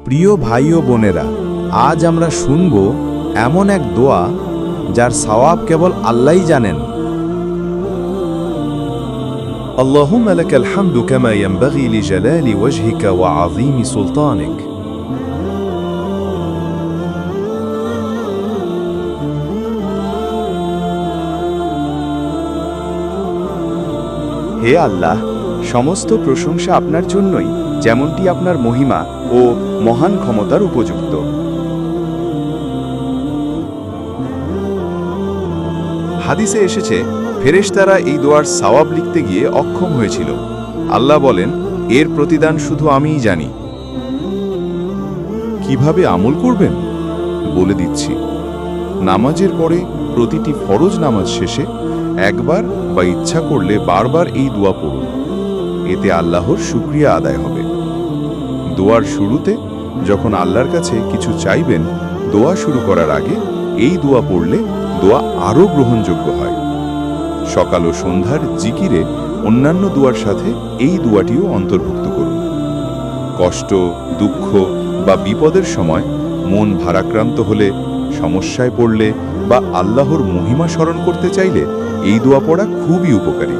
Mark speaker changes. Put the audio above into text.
Speaker 1: প্রিয় ভাই ও বোনেরা, আজ আমরা শুনব এমন এক দোয়া যার সওয়াব কেবল আল্লাহই জানেন।
Speaker 2: اللهم لك الحمد كما ينبغي لجلال وجهك وعظيم سلطانك.
Speaker 3: হে আল্লাহ, সমস্ত প্রশংসা আপনার জন্যই, যেমনটি আপনার মহিমা ও মহান ক্ষমতার উপযুক্ত।
Speaker 2: হাদিসে এসেছে, ফেরেশতারা এই দোয়ার সওয়াব লিখতে গিয়ে অক্ষম হয়েছিল। আল্লাহ বলেন, এর প্রতিদান শুধু আমিই জানি। কিভাবে আমল করবেন বলে দিচ্ছি। নামাজের পরে প্রতিটি ফরজ নামাজ শেষে একবার বা ইচ্ছা করলে বারবার এই দোয়া পড়ুন। এতে আল্লাহর শুকরিয়া আদায় হবে। দোয়ার শুরুতে যখন আল্লাহর কাছে কিছু চাইবেন, দোয়া শুরু করার আগে এই দোয়া পড়লে দোয়া আরও গ্রহণযোগ্য হয়। সকাল ও সন্ধ্যার জিকিরে অন্যান্য দোয়ার সাথে এই দোয়াটিও অন্তর্ভুক্ত করুন। কষ্ট, দুঃখ বা বিপদের সময় মন ভারাক্রান্ত হলে, সমস্যায় পড়লে বা আল্লাহর মহিমা স্মরণ করতে চাইলে এই দোয়া পড়া খুবই উপকারী।